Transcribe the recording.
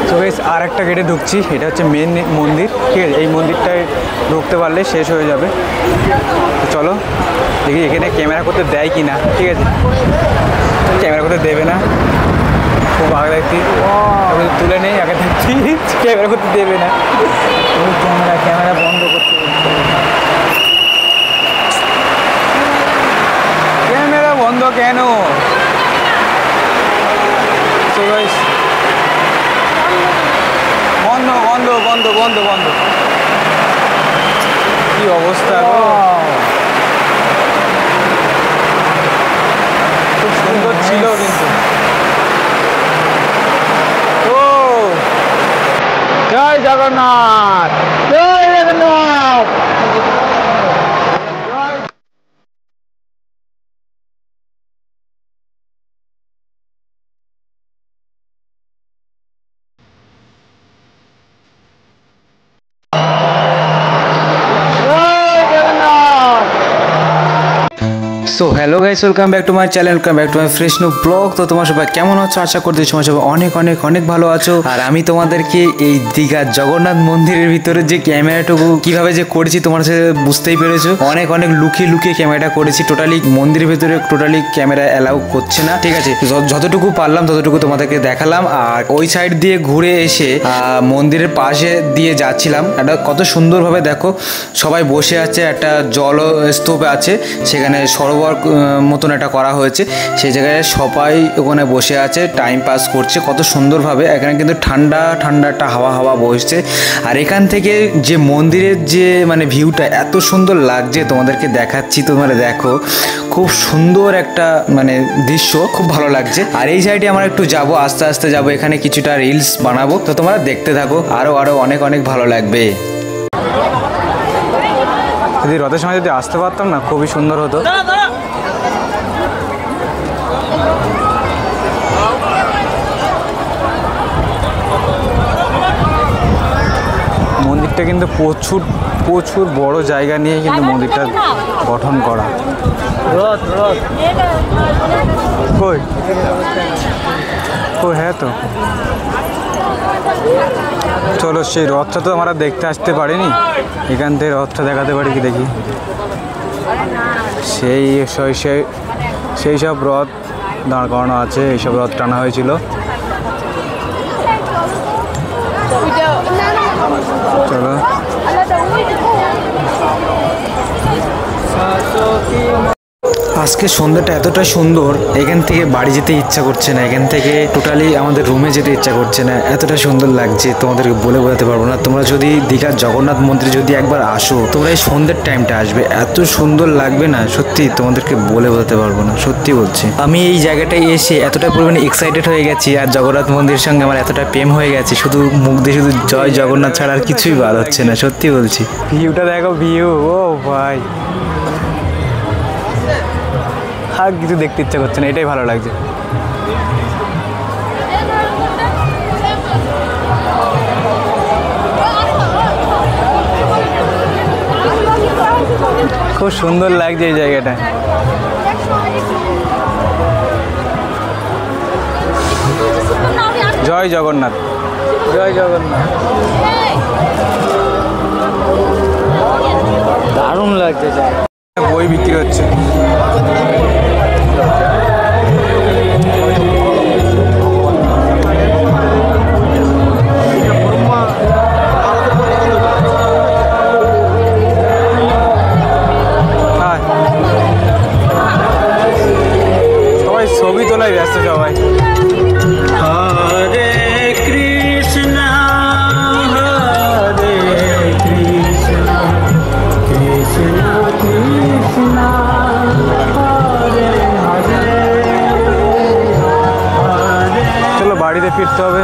তো গাইস আর একটা গেটে ঢুকছি, এটা হচ্ছে মেন মন্দির, ঠিক আছে। এই মন্দিরটায় ঢুকতে পারলে শেষ হয়ে যাবে। তো চলো দেখি এখানে ক্যামেরা করতে দেয় কি না, ঠিক আছে। ক্যামেরা করতে দেবে না, খুব আগে দেখছি তুলে নেই, আগে দেখছি ক্যামেরা করতে দেবে না। ক্যামেরা বন্ধ করতে, ক্যামেরা বন্ধ কেন? তো গাইস বন্ধ বন্ধ বন্ধ বন্ধ বন্ধ, কি অবস্থা গো। খুব সুন্দর ছিল কিন্তু। ও Jai Jagannath, Jai Jagannath. So hello guys, welcome back to my channel, welcome back to my fresh new blog. তো তোমার সবাই কেমন আছো? আশা করছি তোমার সবাই অনেক অনেক অনেক ভালো আছো। আর আমি তোমাদেরকে এই দীঘার জগন্নাথ মন্দিরের ভিতরে যে ক্যামেরাটুকু কিভাবে যে করেছি তোমার সাথে বুঝতেই পেরেছো। অনেক অনেক লুকিয়ে লুকিয়ে ক্যামেরাটা করেছি। টোটালি মন্দিরের ভিতরে টোটালি ক্যামেরা অ্যালাউ করছে না, ঠিক আছে। যতটুকু পারলাম ততটুকু তোমাদেরকে দেখালাম। আর ওই সাইড দিয়ে ঘুরে এসে মন্দিরের পাশে দিয়ে যাচ্ছিলাম। একটা কত সুন্দরভাবে দেখো সবাই বসে আছে, একটা জলস্তূপ আছে, সেখানে সরোবর মতন এটা করা হয়েছে। সেই জায়গায় সবাই ওখানে বসে আছে, টাইম পাস করছে কত সুন্দরভাবে। এখানে কিন্তু ঠান্ডা ঠান্ডা একটা হাওয়া হাওয়া বসছে। আর এখান থেকে যে মন্দিরের যে মানে ভিউটা এত সুন্দর লাগছে, তোমাদেরকে দেখাচ্ছি, তোমরা দেখো খুব সুন্দর একটা মানে দৃশ্য, খুব ভালো লাগছে। আর এই সাইডে আমরা একটু যাব, আস্তে আস্তে যাব, এখানে কিছুটা রিলস বানাবো। তো তোমরা দেখতে থাকো, আরো আরো অনেক অনেক ভালো লাগবে। যদি রথের সময় যদি আসতে পারতাম না, খুবই সুন্দর হতো। মন্দিরটা কিন্তু প্রচুর প্রচুর বড় জায়গা নিয়ে কিন্তু মন্দিরটা গঠন করা। রথ রথ কই ও হ্যাঁ, তো চলো সেই রথটা তো আমরা দেখতে আসতে পারিনি, এখান থেকে রথটা দেখাতে পারি কি দেখি। সেই সব রথ দাঁড় করানো আছে, এইসব রথ টানা হয়েছিল। চলো আজকে সন্ধ্যাটা এতটা সুন্দর, এখান থেকে বাড়ি যেতে ইচ্ছা করছে না, এখান থেকে টোটালি আমাদের রুমে যেতে ইচ্ছা করছে না, এতটা সুন্দর লাগছে তোমাদেরকে বলে বোঝাতে পারবো না। তোমরা যদি দীঘার জগন্নাথ মন্দিরে যদি একবার আসো, তোমরা এই সন্ধ্যের টাইমটা আসবে, এত সুন্দর লাগবে না, সত্যি তোমাদেরকে বলে বোঝাতে পারবো না, সত্যি বলছি। আমি এই জায়গাটায় এসে এতটা পরিমাণে এক্সাইটেড হয়ে গেছি, আর জগন্নাথ মন্দিরের সঙ্গে আমার এতটা প্রেম হয়ে গেছে, শুধু মুখ দিয়ে শুধু জয় জগন্নাথ ছাড়া আর কিছুই বার হচ্ছে না, সত্যি বলছি। ভিউটা দেখো, ভিউ, ও ভাই, আর কিছু দেখতে ইচ্ছা করছে না, এটাই ভালো লাগছে। খুব সুন্দর লাগছে এই জায়গাটা। জয় জগন্নাথ, জয় জগন্নাথ। দারুণ লাগছে। বই বিক্রি হচ্ছে। সবাই ছবি তোলায় ব্যস্ত, সবাই। হরে কৃষ্ণ হরে কৃষ্ণ কৃষ্ণ কৃষ্ণ হরে হরে। চলো বাড়িতে ফিরতে হবে।